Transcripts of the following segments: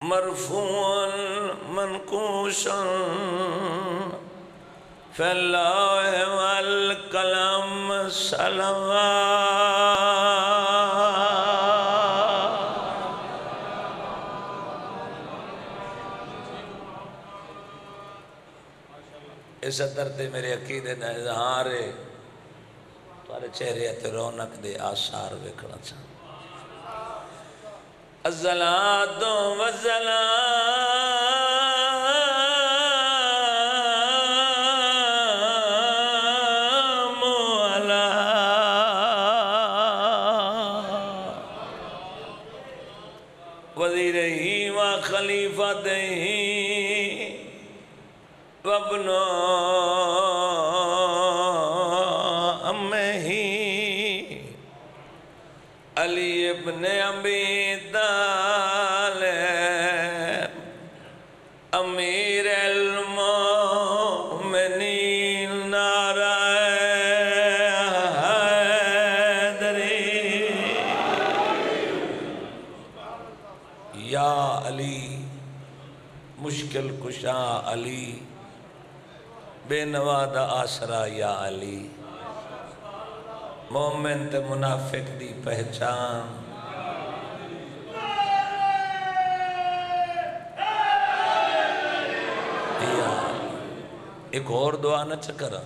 مرفوعا منقوشا فی اللوح والقلم صلوات۔ اس ادر تے میرے عقیدے دا اظہار ہے تمہارے چہرے تے رونق دے آثار ویکھنا چاہتا الصلاۃ والسلام علی وزیرہی و خلیفتہی وابن امہی علی ابن ابی طالب امیر المومنین نعرہ حیدری یا علی مشکل کشا علی بے نوادہ آسرا یا علی مومن تے منافق دی پہچان ایک اور دعا نہ چکرا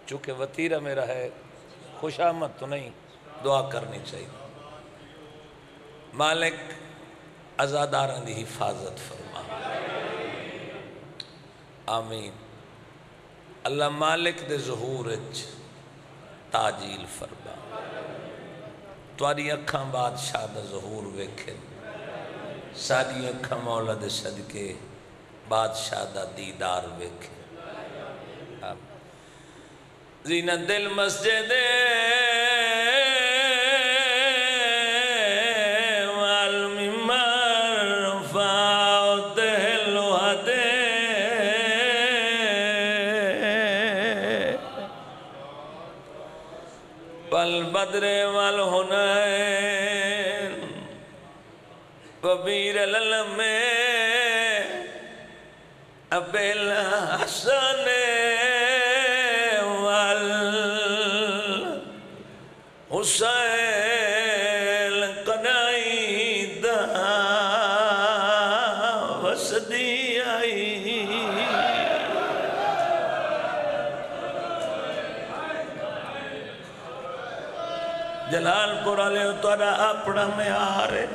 چونکہ وطیرہ میرا ہے خوش آمد تو نہیں دعا کرنی چاہیے مالک ازاداران دی حفاظت فرما آمین اللہ مالک دے ظہور اچ تاجیل فرما تواری اکھاں بادشاہ دا ظہور ویکھے ساری اکھاں مولا دے صدقے بادشاہ دا دیدار ویکھے زینت المسجد والممبر فاوتہ الوحد والبدر والحنین وبیر العلم ابی الحسن والحسین قنائی دا وسدی آئی جلال پور علیہ تورا اپنا میں آرے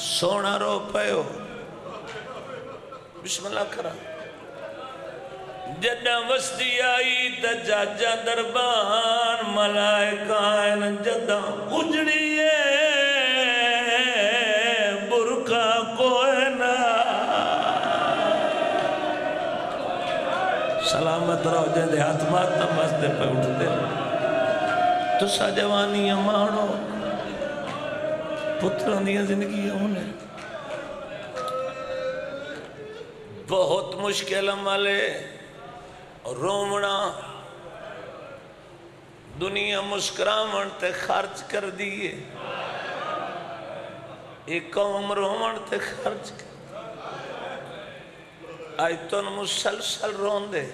سونا رو پہو بسم اللہ کرا جدہ وسطی آئی تجاجہ دربان ملائکائن جدہ اجڑیے برکا کوئنا سلامت رہو جندے ہاتھ ماتا مستے پہ اٹھ دے تو سا جوانی امانو پتران دیا زندگی ہونے بہت مشکل عمل ہے رومنا دنیا مسکرامن تے خرچ کر دیئے ایک قوم رومن تے خرچ کر آئی تن مسلسل رون دے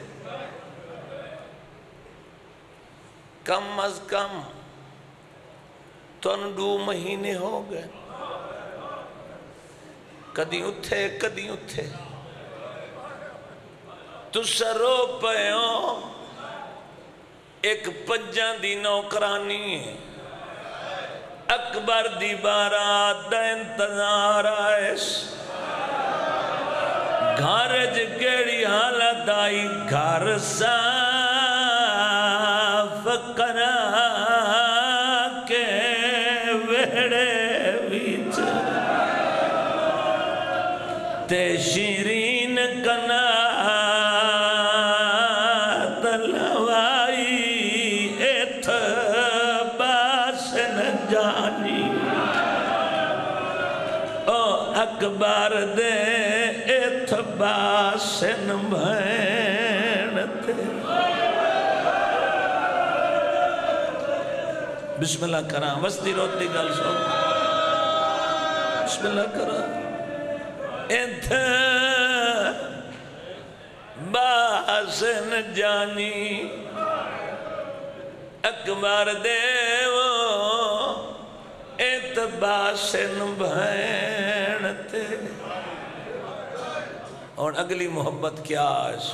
کم از کم تن 2 مہینے ہو گئے کدی اتھے تو سرو پیوں ایک 5 دی نوکرانی ہے اکبر دی بارات دا انتظار آئیس گھر جگڑی حالت آئی گھر صاف کرا کے ویڑے بیچ تے شیرین کنا اکبر دے اتباسن بھینتے بسم اللہ کرام وستی روتی گل سو بسم اللہ کرا انت باسن جانی اکبر دیو انت باسن بہن تے اور اگلی محبت کیا آج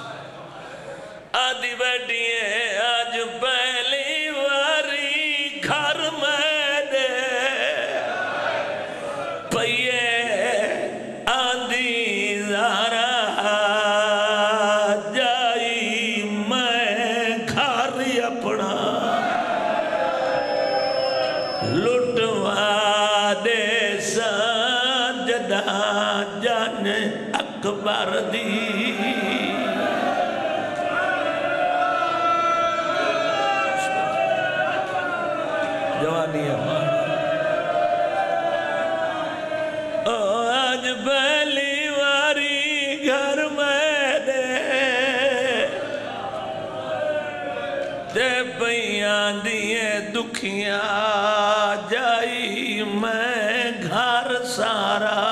آدھی بیٹی ہے آج پہلی واری گھر میں دے پئیے آدھی زارا جائی میں گھر اپنا لٹوا دے سجدہ جان اکبر دی جوانی امان آج پہلی واری گھر میں دے پیاں دیئے دکھیاں جائی میں گھر سارا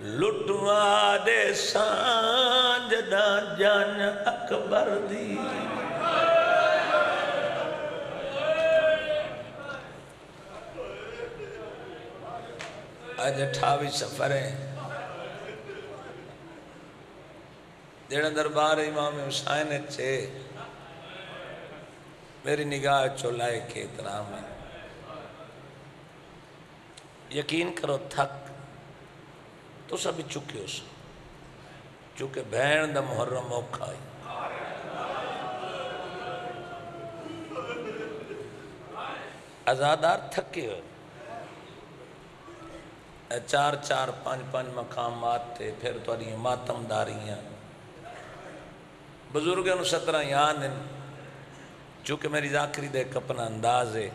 لٹوا دے سانجدہ جان اکبر دی آج 28 سفر ہیں جڑا دربار امام حسین چھے میری نگاہ چولائے کے احترام ہے یقین کرو تھک تو سب چکے ہو سو چونکہ بہن دا محرم موقع ہے ازادار تھکے ہو 4-5 مقامات تھے پھر تو آدھی ماتم داریاں بزرگوں نے 17 یاد ہیں چونکہ میری ذاکری دے اپنا انداز ہے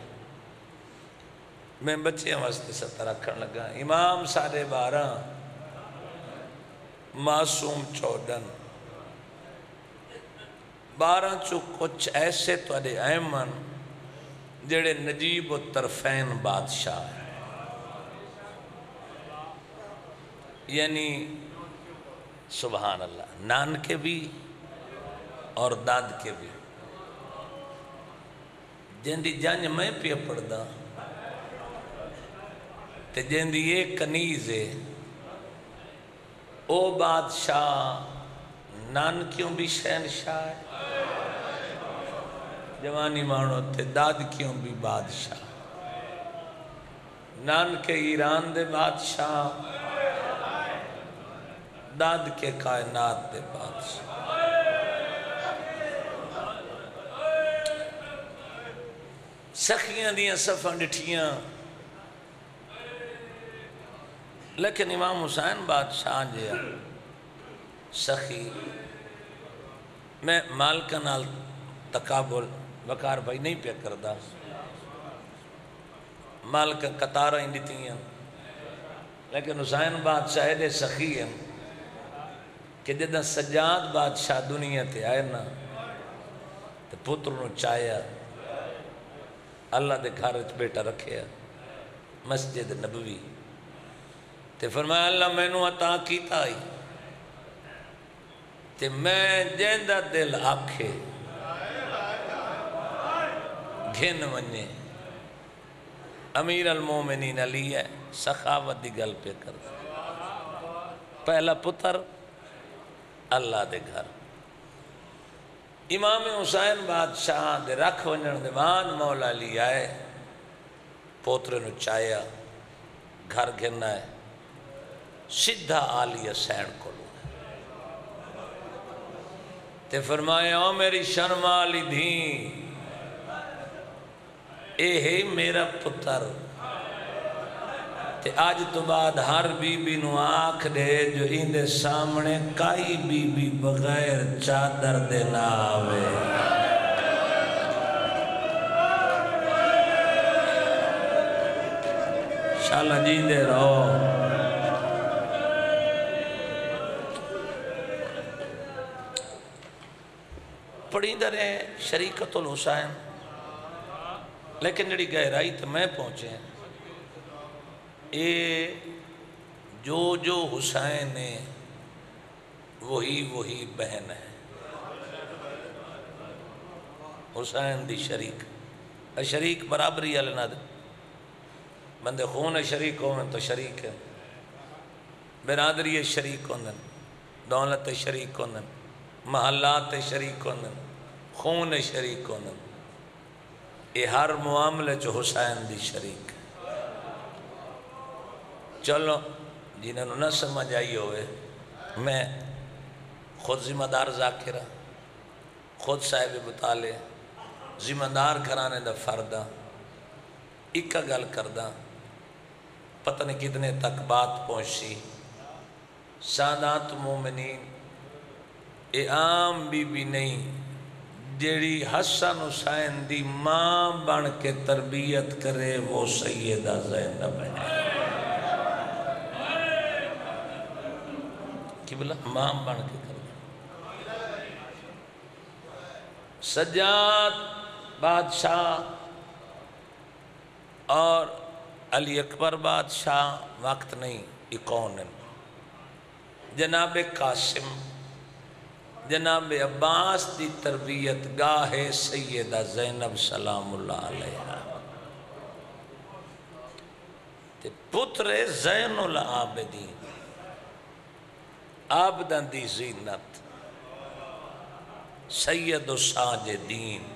میں بچے واسطے 17 رکھن لگا امام 12:30 معصوم 14 12 چو کچھ ایسے تو اڈے ایمن جڑے نجیب و طرفین بادشاہ ہیں یعنی سبحان اللہ نان کے بھی اور داد کے بھی جن دی جانج میں پیا پڑھدا تے جن دی ایک کنیز ہے او بادشاہ نان کیوں بھی شہنشاہ ہے جوانی مانو تے داد کیوں بھی بادشاہ نان کے ایران دے بادشاہ داد کے کائنات دے بادشاہ سخیاں دیاں صفاں ڈٹھیاں لیکن امام حسین بادشاہ جے سخی میں مالکہ نال تقابل وقار بھائی نہیں پیا کردہ مالکہ قطارہ ہی ڈٹھی ہیں لیکن حسین بادشاہ دے سخی ہیں کہ جدہ سجاد بادشاہ دنیا تے آئے نا تو پتر نو چاہیا اللہ دے گھارج بیٹا رکھیا مسجد نبوی تے فرمایا اللہ میں نو عطا کیتا آئی تے میں جیندہ دل آکھے گھن ونجے امیر المومنین علی ہے سخاوت دی گل پہ کر پہلا پتر اللہ دے گھر امام حسین بادشاہ دے رکھ ونجن دے وان مولا علی آئے پوترے نو چاہیا گھر گھننا ہے سدھا آلی حسین کو لوں تے فرمایا او میری شرم آلی دھیں اے ہے میرا پتر تے آج تو بعد ہر بی بی نو آنکھ دے جو اندے سامنے کائی بی بی بغیر چادر دے نہ آوے شاءاللہ جی دے رہو پڑھی در شریکت الحسین لیکن جڑی گہرائی تو میں پہنچے ہیں اے جو حسین ہے وہی بہن ہے حسین دی شریک شریک برابری والے نہ دے بندے خون شریک ہوئے تو شریک ہے برادری شریک ہوندن دولت شریک ہوندن محلات شریک ہوندن خون شریک ہوندن یہ ہر معاملے جو حسین دی شریک چلو جنہوں نہ سمجھ آئی ہوئے میں خود ذمہ دار ذاکرہ خود صاحب مطالعے ذمہ دار گھرانے دا فردہ ایک گل کردہ پتہ نہیں کتنے تک بات پہنچی سادات مومنین اے عام بی بی نہیں جیڑی حسن حسین دی ماں بن کے تربیت کرے وہ سیدہ زینب ہے کی بلا ماں بن کے کرے سجاد بادشاہ اور علی اکبر بادشاہ وقت نہیں یہ کون ہے جناب قاسم جناب عباس دی تربیت گاہ سیدہ زینب سلام اللہ علیہ تے پتر زین العابدین عابدان دی زینت سید و ساجدین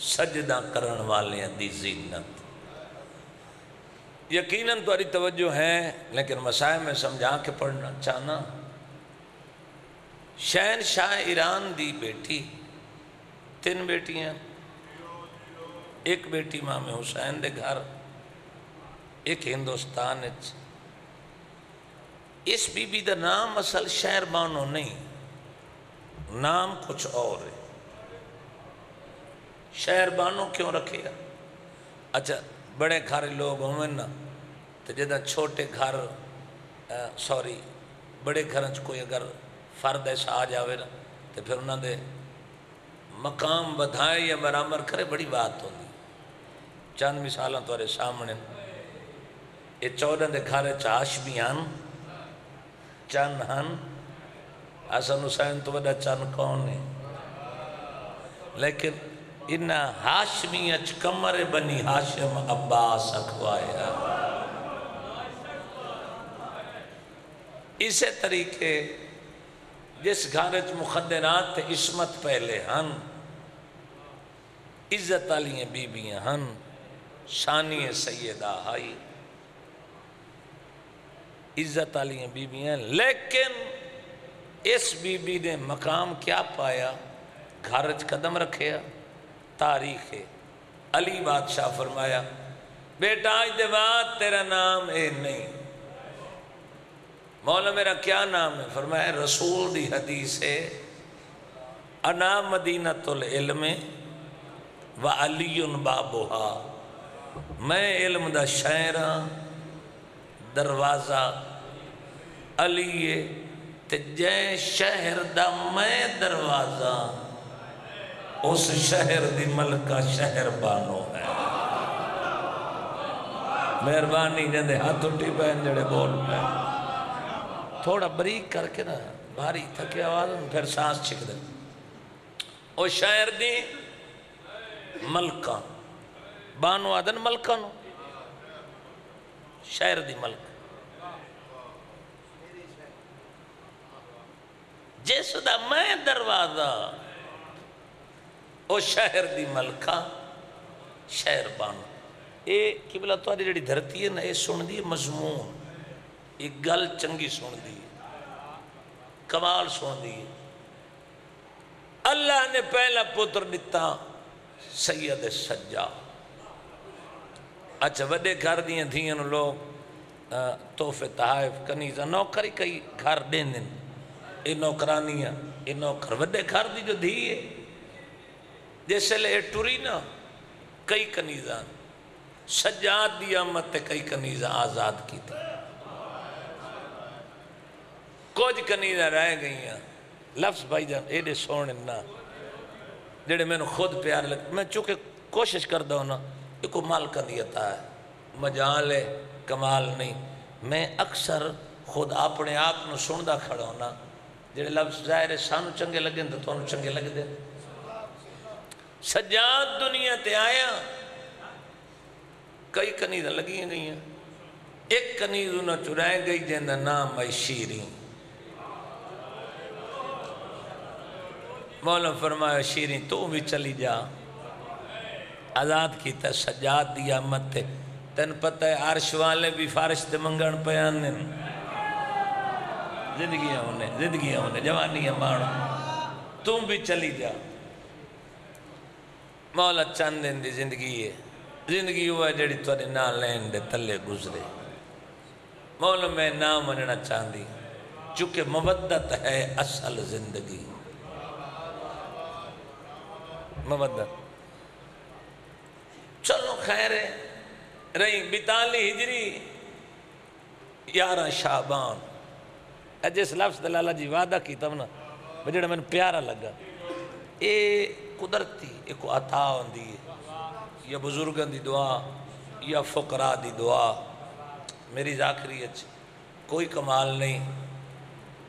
سجدہ کرن والے دی زینت یقیناً تمہاری توجہ ہے لیکن مسائل میں سمجھا کے پڑھنا چاہنا شہنشاہ ایران دی بیٹی 3 بیٹیاں ایک بیٹی امام حسین دے گھر ایک ہندوستان اس بی بی دا نام اصل شہر بانو نہیں نام کچھ اور ہے شہر بانو کیوں رکھے گا اچھا بڑے گھر لوگ ہوئے نا تو جدہ چھوٹے گھر بڑے گھر کوئی اگر فرد ایسا آ جاوے نا تو پھر انہوں نے مقام بدھائے یا برابر کرے بڑی بات ہوگی چند مثالہ تمہارے سامنے یہ 14 دے گھر چاش بھی ہن چند ہن حسن حسین تو بڑا چند کون ہے لیکن انہا ہاشمیچ کمر بنی ہاشم عباس اکھوایا اسی طریقے جس گھارج مخدرات عصمت پہلے ہن عزت علیہ بی بیاں ہن شانی سیدہ ہائی عزت علیہ بی بیاں لیکن اس بی بی نے مقام کیا پایا گھارج قدم رکھیا تاریخ علی بادشاہ فرمایا بیٹا آج دے بعد تیرا نام اے نہیں مولا میرا کیا نام ہے فرمایا رسول دی حدیث ہے انا مدینۃ العلم و علی بابوہا میں علم دا شہرہ دروازہ علی تے جے شہر دا میں دروازہ اس شہر دی ملکہ شہر بانو ہے مہربانی جندے ہاتھ اٹھی پہن جڑے بول پہن تھوڑا بریک کر کے نا بھاری تھکے آواز پھر سانس چھک دے او شہر دی ملکہ بانو آدن ملکہ نو شہر دی ملکہ جس دا میں دروازہ او شہر دی ملکہ شہر بانو اے قبلہ تواری جڑی دھرتی ہے نا اے سن دی مضمون ایک گل چنگی سن دی کمال سن دی اللہ نے پہلا پتر دیتا سید سجا اچھا وڈے گھر دیاں دھیاں لوگ تحفے تحائف کنیزہ نوکری کئی گھر دین دن اے نوکرانیاں اے نوکر وڈے گھر دی جو دھی ہے جیسے لے ٹوری نا کئی کنیزان سجاد دی آمد تے کئی کنیزہ آزاد کی تھی کچھ کنیزہ رہ گئی ہیں لفظ بھائی جان ایڈے سونے نا جڑے میں نے خود پیار لگ میں چونکہ کوشش کرتا ہوں نا ایک مال کا دیتا ہے مجال ہے کمال نہیں میں اکثر خود اپنے آپ نو سندا کھڑا ہونا جڑے لفظ ظاہر ہے سانو چنگے لگے تو تانوں چنگے لگ دے سجاد دنیا تے آیا کئی کنیز لگی گئی ہیں ایک کنیز انہوں چرائے گئی جن دا نام ہے شیریں مولا فرمایا شیریں تو بھی چلی جا آزاد کیتا سجاد دی آمد تے تن پتہ ہے عرش والے بھی فارش تے منگن پیانے زندگیاں ہونے جوانیاں مانو تم بھی چلی جا مولا چند دن دی زندگی ہے زندگی ہوا ہے جڑی توڑے نہ لین دے تلے گزرے مولا میں نام مننا چاندی چونکہ مودت ہے اصل زندگی مودت چلو خیر ہے رہی 42 ہجری 11 شعبان جس لفظ دلالہ جی وعدہ کی تب نا بجڑا میں پیارا لگا اے قدرتی ایک عطا ہوندی ہے یا بزرگان دی دعا یا فقراء دی دعا میری ذاکریت کوئی کمال نہیں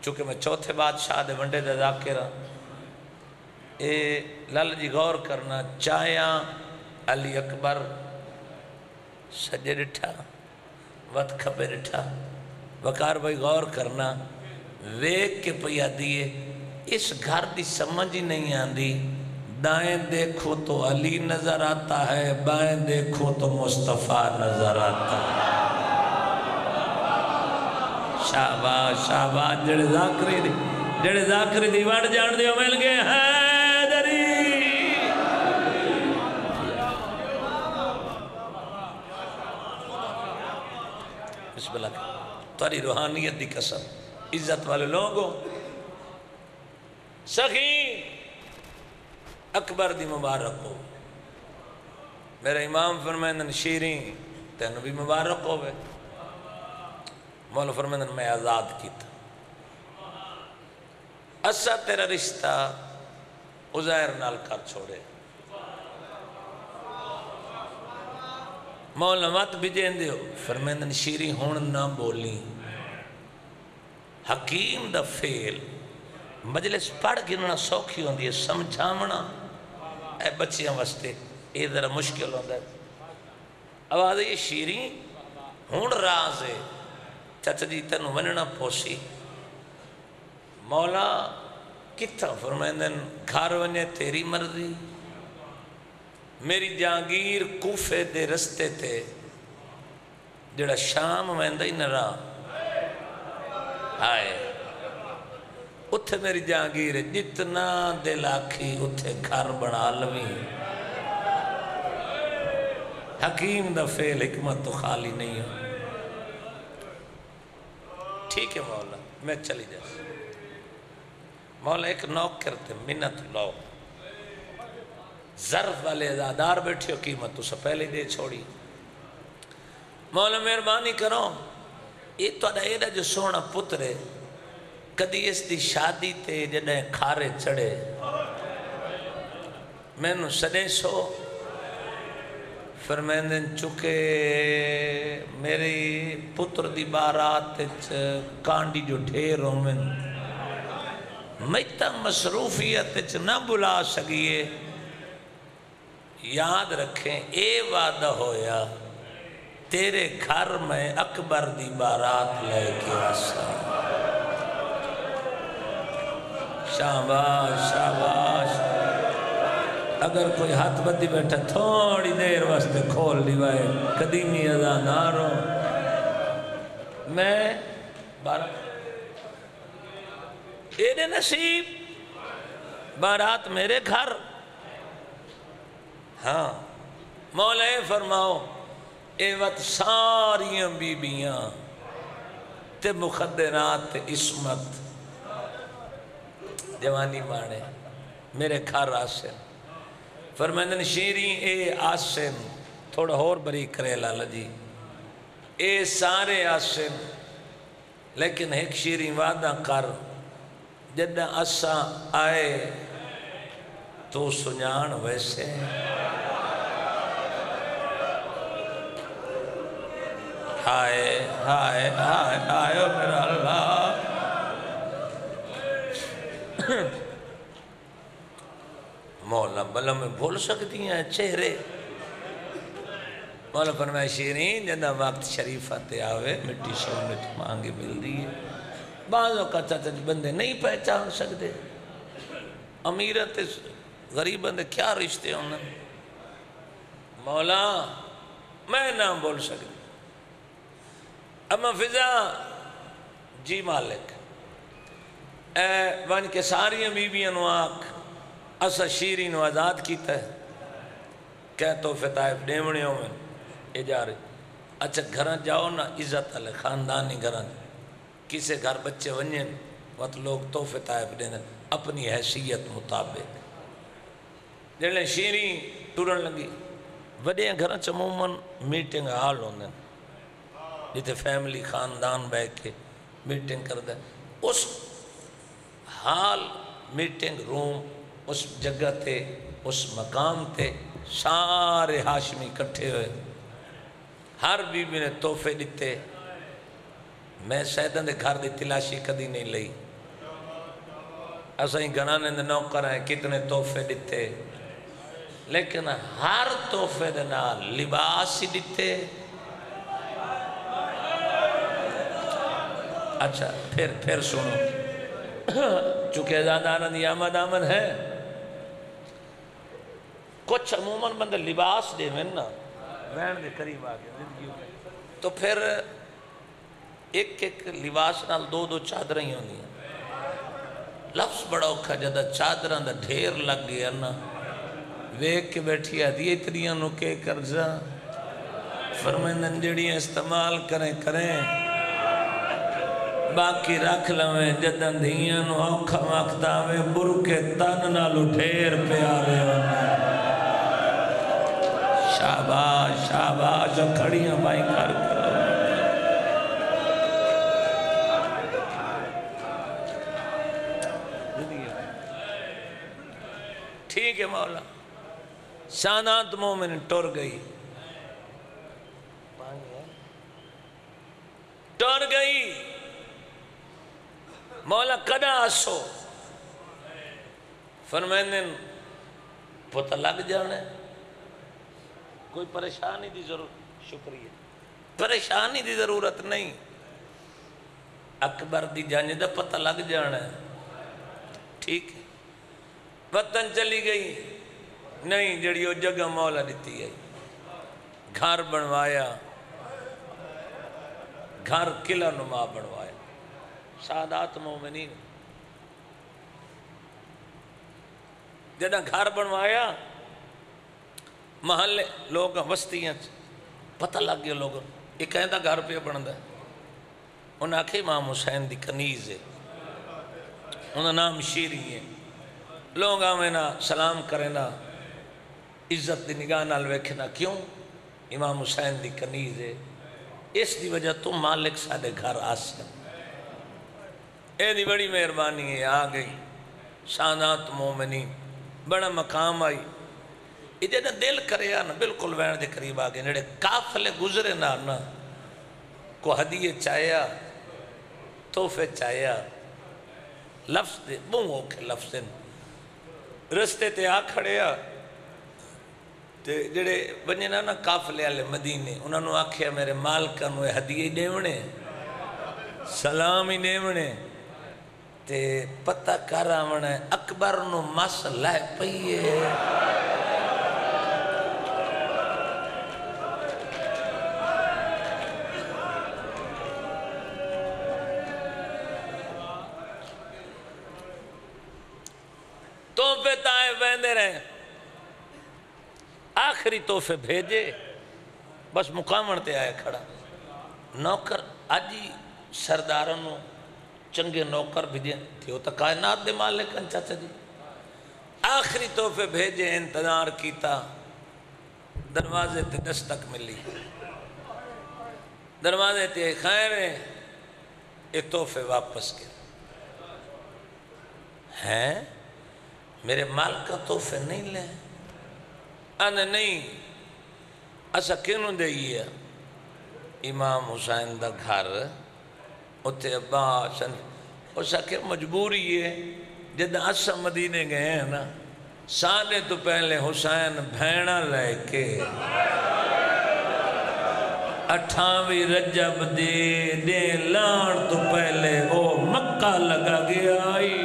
چونکہ میں چوتھے بادشاہ دے ونڈے دے ذاکرہ اے لال جی غور کرنا چاہیاں علی اکبر سجے ڈٹھا وقت کھپے ڈٹھا وقار بھائی غور کرنا ویک کے پیا دیئے اس گھر دی سمجھ ہی نہیں آندی دائیں دیکھو تو علی نظر آتا ہے بائیں دیکھو تو مصطفیٰ نظر آتا ہے شاباش شاباش جڑے ذاکری دی وڑ جان دیو مل گئے حیدری بسم اللہ تاری روحانیت دی قسم عزت والے لوگوں سخی اکبر دی مبارک ہو میرا امام فرمائندن شیریں تینو بھی مبارک ہوئے مولا فرمائندن میں آزاد کی تھا اسا تیرا رشتہ عزیر نال کر چھوڑے مولا مت بجین دیو فرمائندن شیریں ہون نہ بولی حکیم دا فیل مجلس پڑھ گننا سوکھی ہوندی ہے سمجھامنا اے بچیاں وستے اے ذرا مشکل ہوندہ ہے آواز یہ شیریں ہون راز ہے چچا جی تنو وننا پوسی مولا کتا فرمائندن گھر ونے تیری مرضی میری جانگیر کوفے دے رستے تے جڑا شام ویندہ ہی نرا آئے اتھے میری جانگیر ہے جتنا دل آکھی اتھے گھر بنا لویں حکیم دا فیل حکمت تو خالی نہیں ہو ٹھیک ہے مولا میں چلی جائے مولا ایک نوک کرتے منت لو ظرف والے ازادار بیٹھے ہو قیمت تو سے پہلے دے چھوڑی مولا مہربانی کرو یہ تو ایڈا جو سونا پترے کدی اس دی شادی تے جڑے کھارے چڑے میں نو سدے سو فرمائندن چکے میری پتر دی بارات کانڈی جو ڈھیر ہوں میں تا مصروفیت نہ بلا سکیے یاد رکھیں اے وعدہ ہویا تیرے گھر میں اکبر دی بارات لے کے آسا شاباش شاباش اگر کوئی ہاتھ بدی بیٹھا تھوڑی دیر واسطے کھول دیوائے قدیمی ازان آروں میں اے نصیب بارات میرے گھر ہاں مولا فرماؤ اے وقت ساریاں بیبیاں تے مخدرات تے عصمت جوانی مانے میرے گھر آسن فرمائندن شیریں اے آسن تھوڑا اور بری کرے لالا جی اے سارے آسن لیکن ایک شیریں وعدہ کر جدہ اسا آئے تو سنجان ویسے ہائے ہائے ہائے ہائے میرا اللہ. مولا بلا میں بھول سکتی ہیں چہرے. مولا فرمائے شیرین جنہ وقت شریفت آوے مٹی سونے تو مانگے مل رہی ہے. بعض اوقات چاچا جی بندے نہیں پہچان سکتے امیرت غریب بندے کیا رشتے ہونا. مولا میں نہ بول سکتی. اما فضا جی مالک اے ون کے ساری بیبیاں نو آکھ اسا شیری نو آزاد کیتا ہے کہ توفے طائف ڈیمنے ہوں میں اجارے. اچھا گھران جاؤ نا عزت علی خاندانی گھران کسے گھر بچے ونجیں وقت لوگ توفے طائف دینے اپنی حیثیت مطابق. جنہیں شیری ٹورن لگی وڈے گھران چمومن میٹنگ حال ہوندے جتے فیملی خاندان بے کے میٹنگ کر دے. اس حال میٹنگ روم اس جگہ تے اس مقام تے سارے ہاشمی کٹھے ہوئے. ہر بیوی نے تحفے دیتے. میں سیدن دے گھر دی تلاشی کدی نہیں لئی. ایسا ہی گنانے دے نوکر ہیں کتنے تحفے دیتے لیکن ہر تحفے دے نال لباس ہی دیتے. اچھا پھر سنو چونکہ ازادانہ دی آمد ہے کچھ عموماً بندے لباس دے میں نا وین دے قریب آگئے تو پھر ایک لباس نال دو چادریں ہی ہوندی ہیں. لفظ بڑا اوکھا جدہ چادران دا ڈھیر لگ گیا نا ویک کے بیٹھی آدھی اتنیاں نو کے کرزا فرمائندن جڑیاں استعمال کریں باقی رکھ لویں جدن دھیاں نو اوکھا مقتاوے برکے تن نالو ڈھیر پیارے ہونے. شاباش شاباش جو کھڑیاں بائیں کر کرو. ٹھیک ہے مولا. سانات مومن ٹور گئی مولا کدا آسو فرمائندن پتہ لگ جانے کوئی پریشانی دی ضرورت شکریہ پریشانی دی ضرورت نہیں. اکبر دی جانجدہ پتہ لگ جانا ہے ٹھیک ہے. وطن چلی گئی نہیں جڑی وہ جگہ مولا دیتی گئی. گھر بنوایا گھر قلعہ نما بنوایا. سادات مومنین جدہ گھر بنوایا محلے لوگ وستیاں پتہ لگ گیا لوگ ایک ایندہ گھر پہ بندہ ہے. انہاں آکھے امام حسین دی کنیز ہے انہاں نام شیری ہے. لوگ آمینہ سلام کرنا عزت دی نگاہ نال ویکھنا کیوں امام حسین دی کنیز ہے اس دی وجہ تو مالک سادے گھر آسیا. اے دی بڑی مہربانی ہے آگئی سانات مومنین بڑا مقام آئی. جدہ دل کرے نا بالکل وین دے قریب آگئے نڑے کافلے گزرے نا کو ہدیے چاہیا توفے چاہیا لفظ دے بوں اوکھے لفظ رستے تے آ کھڑیا جڑے بنجے نا کافلے آلے مدینے انہوں نے آکھیا میرے مالکہ نوے ہدیے دیونے سلام ہی دیونے تے پتہ کارا منے اکبر نو مسئلہ پئیے. تحفے طائف بہندے رہے آخری تحفے بھیجے بس مقامن تے آئے کھڑا. نوکر آجی سردارنوں چنگے نوکر بھیجے تھے وہ تا کائنات دے مالکن چاچا جی. آخری تحفے بھیجے انتظار کیتا دروازے تے دستک ملی. دروازے تے خیر ہے یہ تحفے واپس کے ہیں میرے مال کا تحفے نہیں لیں. آنے نہیں اسا کینوں دے یہ امام حسین دا گھر اتھے ابا حسن اس آکے مجبوری ہے جد اسا مدینے گئے ہیں نا سانے تو پہلے حسین بھینا لے کے 28 رجب دے لان تو پہلے او مکہ لگا گیا آئی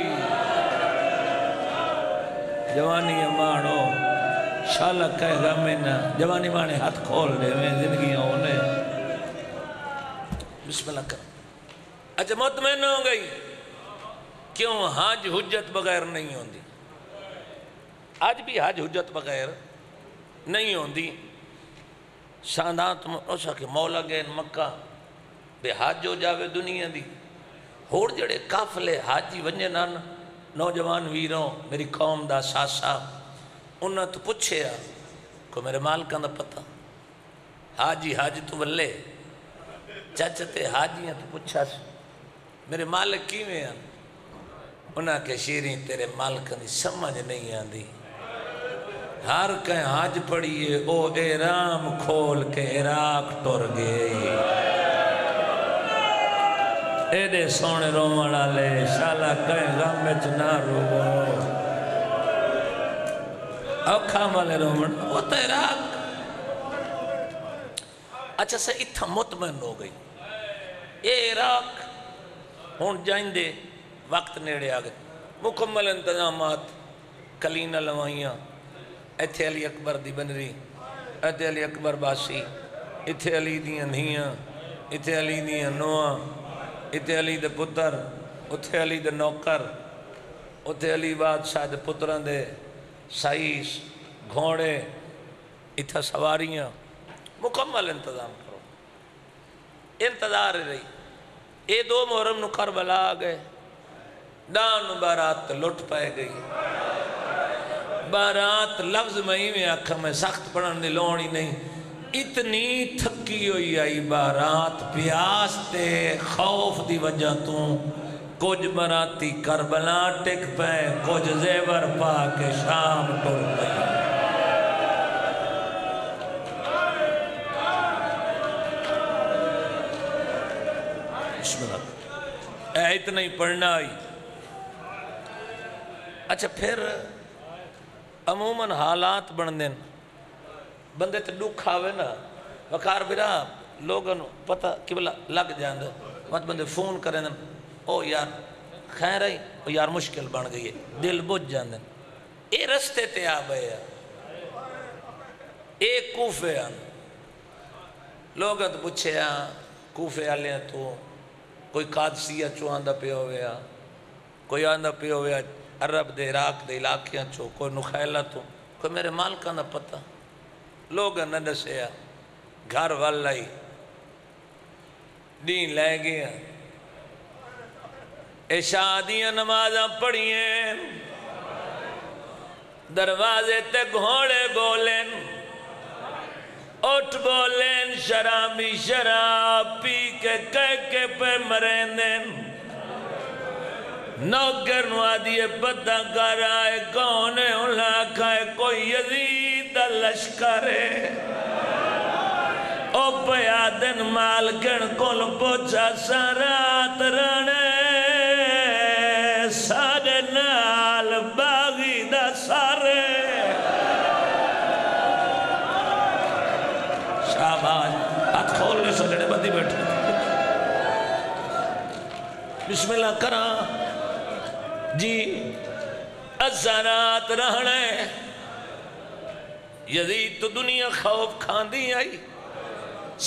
جوانی مانو شالہ کہے گا میں نا جوانی مانے ہاتھ کھول دے میں زندگیاں ہونے بسم اللہ کر اچھا مطمئن ہو گئی کیوں حج حجت بغیر نہیں ہوندی آج بھی حج حجت بغیر نہیں ہوندی ساندان تم اسا کہ مولا گئے مکہ بے حج ہو جاوے دنیا دی ہوڑ جڑے کافلے حاجی ونجے نان نوجوان ویروں میری قوم دا ساسا انہاں تو پوچھے کو میرے مالکاں دا پتہ حاجی حاج تو ولے چچتے حاجیاں تو پوچھا میرے مالک کی میں انہاں کے شیریں تیرے مالکاں دی سمجھ نہیں آندی ہر کہیں حج پڑھئے او احرام کھول کے عراق ٹر گئے ایڈے سونے رومڑا لے شالا کہیں غم میں چنا رو اوکھا مالے رومڑا وہ تو عراق اچھا سے اتھا مطمئن ہو گئی اے عراق ہون جائیں دے وقت نیڑے آگئے مکمل انتظامات کلینہ لوائیاں ایتھے علی اکبر دی بنری ایتھے علی اکبر باسی ایتھے علی دیاں دھیاں ایتھے علی دیاں نوہ ایتھے علی دے پتر اتھے علی دے نوکر اتھے علی بادشاہ دے پتران دے سائیس گھوڑے اتھا سواریاں مکمل انتظام کرو انتظار رہی اے 2 محرم نو کربلا آگئے دان بارات لٹ پائے گئی بارات لفظ میں آکھا میں سخت پڑھن دی لوڑی نہیں اتنی تھکی ہوئی آئی بارات پیاس تے خوف دی وجہ تو کچھ براتی کربلا ٹک پہ کچھ زیور پا کے شام ٹر پہ بسم اللہ اے اتنا ہی پڑھنا آئی اچھا پھر عموماً حالات بن دیں بندے تے دکھ آوے نا وقار برا لوگوں پتہ کہ بلا لگ جاندے وقت بندے فون کریں دیں او یار خیر آئی او یار مشکل بن گئی ہے دل بجھ جاندے اے رستے تے آبے اے کوفے آن لوگوں تو پوچھے کوفے آلے تو کوئی قادسیہ چو آندہ پہ ہوئے کوئی آندہ پہ ہوئے عرب دے عراق دے علاقیاں چو کوئی نخیلہ تو کوئی میرے مالکاں نہ پتہ لوگ نہ دسے گھر والائی دین لے گیا عشاء دیاں نمازاں پڑھئیں دروازے تے گھوڑے بولیں اٹھ بولیں شرابی شراب پی کے کہہ کے پہ مرین دیں نوکر نوادیے پتہ کر آئے کون ہے انہاں کھائے کوئی یزید لشکر ہے او پیادن مالکن کل پوچھا سارات رانے سارے نال باغی دا سارے شاباش ہاتھ کھولنے سے جڑے بندی بیٹھے بسم اللہ کرام جی ازانات رہنے یزید تو دنیا خوف کھاندی آئی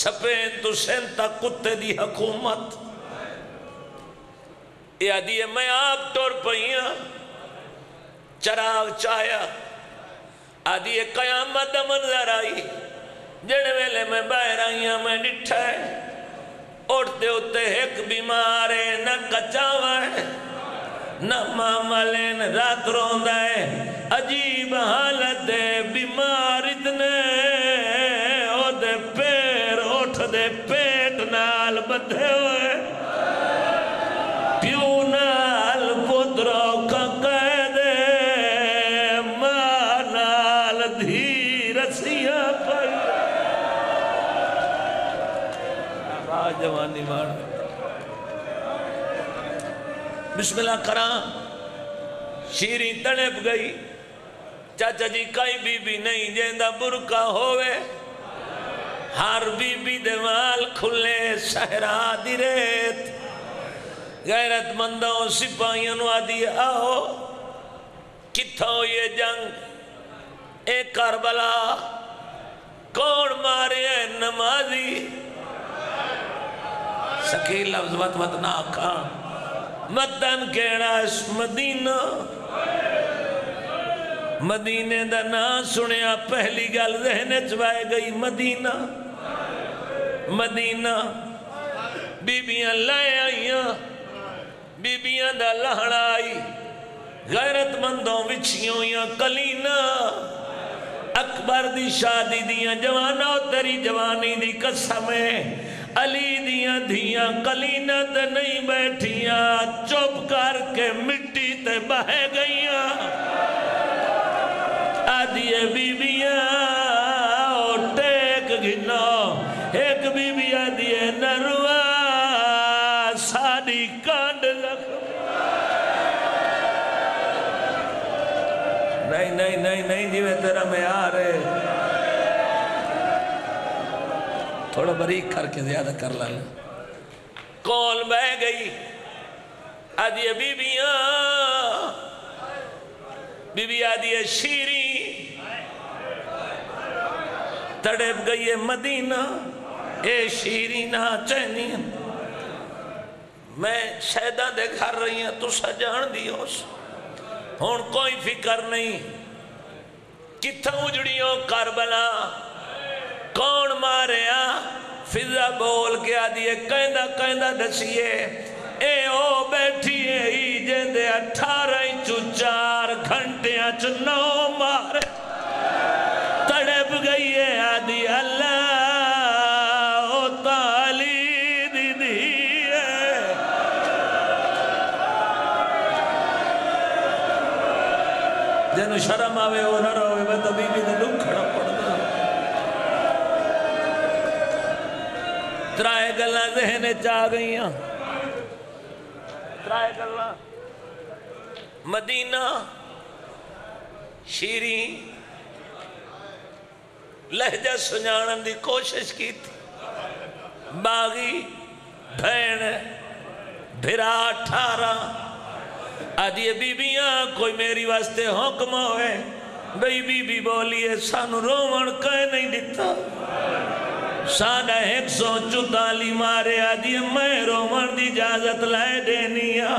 سپین تو سینتا کتے دی حکومت یہ آدھی ہے میں آپ ٹور پہیاں چراغ چایا آدھی ہے قیامت منظر آئی جڑے ویلے میں باہر آئیاں میں ڈٹھائے اٹھتے ہوتے ایک بیمارے نہ کچاوائے نہ ماملین رات روندہ ہے عجیب حالت ہے بیمار اتنے او دے پیر اٹھ دے پیٹ نال بدھے ہوئے پیو نال پتروں کا قید ماں نال دھی رسیاں پائی جوانی مار بسم اللہ کران شیریں تڑپ گئی چاچا جی کئی بی بی نہیں جیندہ برکا ہوئے ہر بی بی دیوال کھلے سہرا دی ریت غیرت مندوں سپاہیوں آدھی آؤ کتھوں یہ جنگ اے کربلا کون مارے ہیں نمازی سکیل لفظ وط ناکھا مدن کہنا اس مدینہ مدینے دا نا سنیا پہلی گل ذہنے چوائے گئی مدینہ مدینہ بیبیاں لائے آئیاں بیبیاں دا لہڑا آئی غیرت مندوں وچھیوں یا کلینہ اکبر دی شادی دیاں جوانہ تیری جوانی دی قسمیں علی دیاں دھیاں کلینہ تے نہیں بیٹھیاں چپ کر کے مٹی تے بہے گئیاں آدھیے بیبیاں ٹیک گھنو ایک بیبی آدھیے نروا ساڑی کانڈ زخم نہیں جی میں تیرا میں آ رہے تھوڑا بریک کر کے زیادہ کر لیں کون بہ گئی آدھیے بیبیاں بی بی آدھی شیریں تڑپ گئی مدینہ اے شیریں نہ چینی میں شہدہ دے گھر رہی ہیں تو سجان دیوس ہون کوئی فکر نہیں کتھا اجڑیوں کربلا کون مارے فضا بول کے آدھیے کہندہ دسیے اے او بیٹھی ہے ہی جیندے 18 گھنٹیاں 9 مارے تڑپ گئی ہے آدھی اللہ او تالی دی دی ہے جنو شرم آوے وہ نہ روے میں تو بی بی دے لوگ کھڑا پڑتا ترائے گلہ ذہنے چاہ گئیاں ترائے گلہ مدینہ شیریں لہجہ سنجانن دی کوشش کی تھی باغی بھین بھرا 18 آدھی بیبیاں کوئی میری واسطے حکم ہوئے بھئی بی بی بولیے سانو رومن کہے نہیں دیتا سادہ 144 مارے آدھی میں رومن دی اجازت لائے دینیا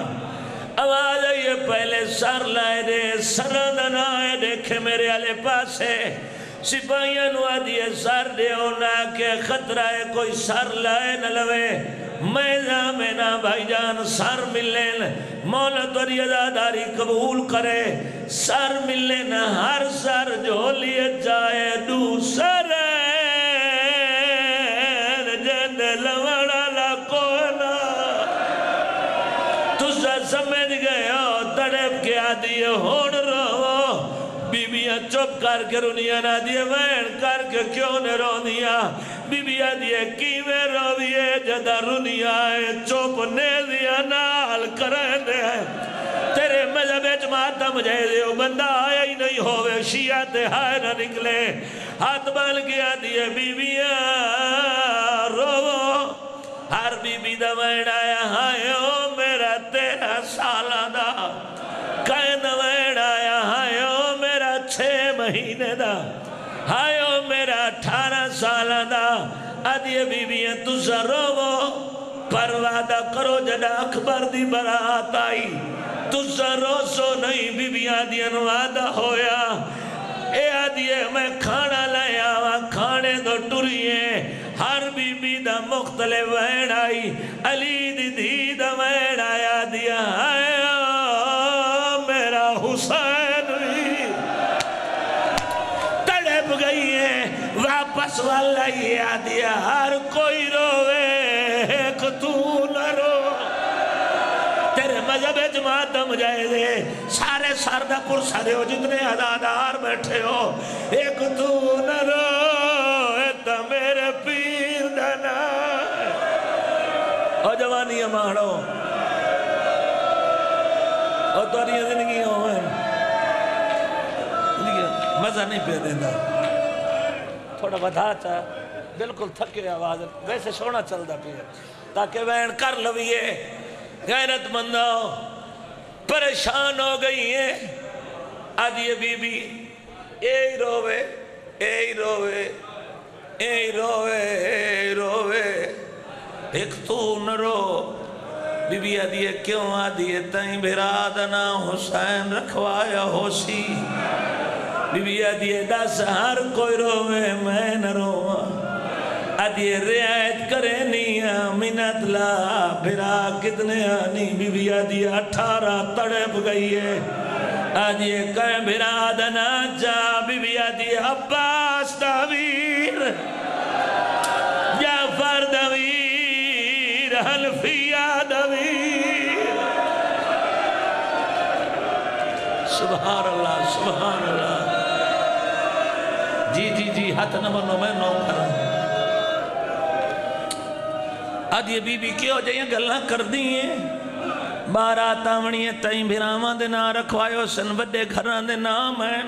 آواز آئیے پہلے سر لائے دے سرندن آئے دیکھے میرے علی پاسے سپاہیاں نو آدھیے سر دے ہونا کہ خطرہ ہے کوئی سر لائے نہ لوے مینا بھائی جان سر ملین مولت اور یزاداری قبول کرے سر ملین ہر سر جو لیے جائے دوسر جن لوڑا لکونا تُسا سمجھ گئے ہو تڑپ کے آدھی ہوڑ رہو بیبیاں چپ کر کے رونیاں نہ دیئے وین کر کے کیوں نے رو دیا بیبیاں دیئے کیویں رو دیئے جدہ رونیاں چپ نے دیا نال کریں دے تیرے مذہب جماعتہ مجھے دیو بندہ آیا ہی نہیں ہوئے شیعہ تے ہائے نہ نکلے ہاتھ بال گیا دیئے بیبیاں رو ہر بی بی دا وین آیا ہائے او میرا 13 سالہ دا کہیں دا وین آیا ہائے او میرا 6 مہینے دا ہائے او میرا 18 سالہ دا آدھیے بی بیاں تُسا رو پر وعدہ کرو جڑا اکبر دی برات آئی تُسا رو سو نہیں بی بیاں دیاں وعدہ ہویا اے آدھیے میں کھانا لیا کھانے دو ٹوریے ہر بی بی دا مختلف when I Ali the the the when آیا دیا میرا حسین تڑپ گئی ہے واپس والا یہ آدیا ہر کوئی روے ایک تو نہ رو تیرے مذہب جماعت مجاہدے سارے سردہ پرسہ دے ہو جتنے عدادار بیٹھے ہو ایک تو نہ رو ایتا میرے پیر دنا اور جوانی ماڑو اور توڑی زندگی ہوئے مزہ نہیں پہ دینا تھوڑا بتا چاہ بالکل تھکے آواز ویسے سونا چلتا پیا تاکہ وین کر لویے غیرت مندہ پریشان ہو گئی ہے آدھی بی بی اے روے اے روے اے روے اے روے ایک تو نہ رو بی بی آدھی کیوں آدھی تائیں برادنا حسین رکھوایا ہو سی بی بی آدھی دس ہر کوئی روے میں نہ روا آدھی رعایت کرے نہیں منت لا بھرا کتنے آنی بی بی آدھی 18 تڑپ گئی ہے آدھی کہیں بھرا دنا جا بی بی آدھی عباس داویر جعفر داویر حنفیہ داویر سبحان اللہ سبحان اللہ جی جی جی ہاتھ نہ بنو میں نو کرا آدھی بی بی کیوں جائیں گلہ کر دیئے بارہ تاونی تائیں بھرامان دے نا رکھوائیو سن وڈے گھران دے نام ہیں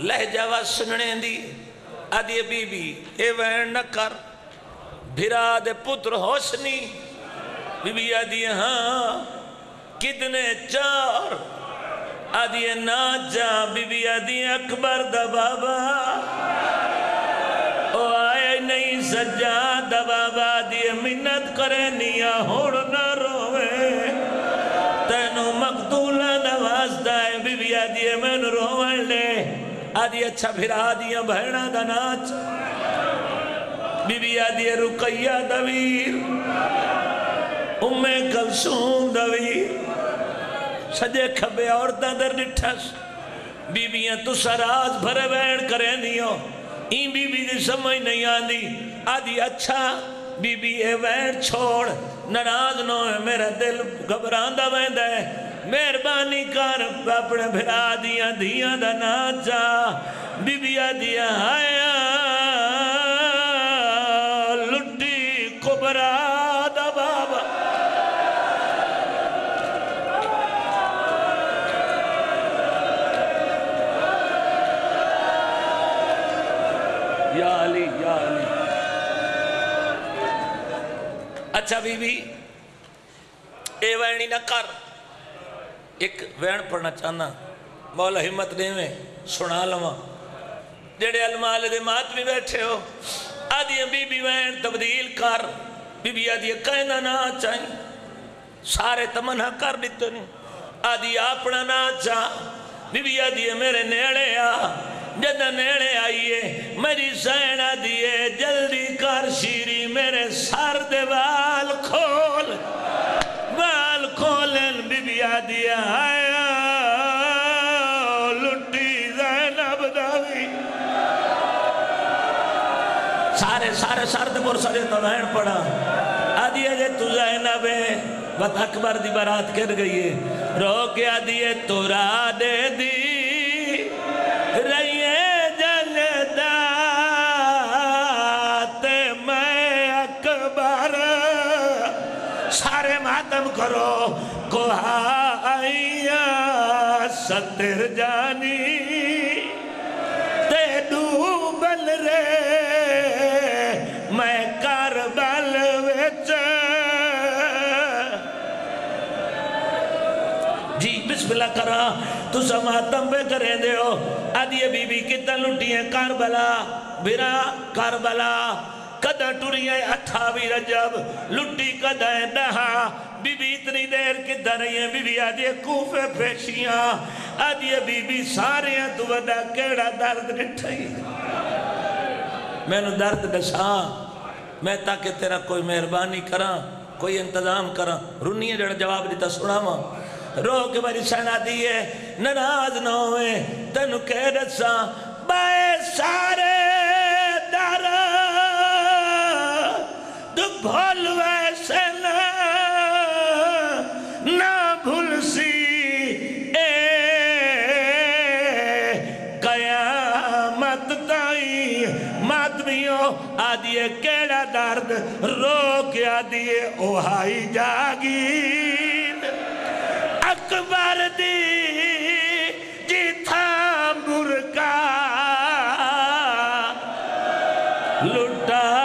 لہجہ سننے دی آدھی بی بی اے وین نہ کر بھرا دے پتر حسنی بی بی آدھی ہاں کتنے 4 آدھی نا جا بی بی آدھی اکبر دا بابا او آئے نہیں سجاد دا بابا آدھی منت کرے نیا ہوڑ نہ روے تینو مقتولہ نواز دائے بی بی آدھی میں روان لے آدھی اچھا بھرا آدھی بھیڑا دا ناچ بی بی آدھی رقیہ دویر کلثوم دویر سجے کھبے عورتہ در ڈٹھس بی بیاں تو سراز بھرے بین کرے نیو این بی بی دی سمجھ نہیں آندی آدھی اچھا بی بی اے وین چھوڑ نراز نو ہے میرا دل گھبراندہ ویندہ ہے مہربانی کر اپنے بھرا دیاں دیاں دا ناچا بی بی آدھیاں آیا لٹی کبرا دا بابا یا علی یا علی اچھا بی بی اے وینی نہ کر ایک وین پڑھنا چاہنا مولا ہمت دے میں سنا لما جڑے المال دے مات بھی بیٹھے ہو آدھی بی بی وین تبدیل کر بی بی آدھی کہنا نہ چاہیں سارے تمنہ کر دیتے نہیں آدھی اپنا نہ چاہ بی بی آدھی میرے نیڑے آ جدہ نیڑے آئیے میری سین آدھیے جلدی کر شیری میرے سر دے وال کھولن بی بی آدھیے آیا لٹی زینب داوی سارے سر دے پر سارے تو بہن پڑا آدھیے جے تو زینب وقت اکبر دی برات کر گئی ہے رو کے آدھیے تو را دے دی سارے ماتم کرو کوہائیا ستر جانی تے ڈوبل رے میں کربل وچ جی بسم اللہ کرا تو سماتم بے کریں دے ہو آدھی بی بی کتنا لٹی ہیں کربلا بھرا کربلا کدہ ٹوری ہے 28 رجب لٹی کدہ ہے دہا بی بی اتنی دیر کدہ رہی ہیں بی بی آدھی کوفے پیشیاں آدھی بی بی سارے ہیں تو وڈا کیڑا درد نٹھائی میں نے درد دساں میں تاکہ تیرا کوئی مہربانی کراں کوئی انتظام کراں رونی ہے جڑا جواب دیتا سنا ماں رو کے باری سنا دیئے نراز نہ ہوئے تنو کہہ دساں بائے سارے درد بھول ویسے نہ بھول سی اے قیامت تائی مات فاطمیوں آدھیے کیڑا درد رو کے آدھیے اوہائی جاگیر اکبر دی جتھا برکا لٹا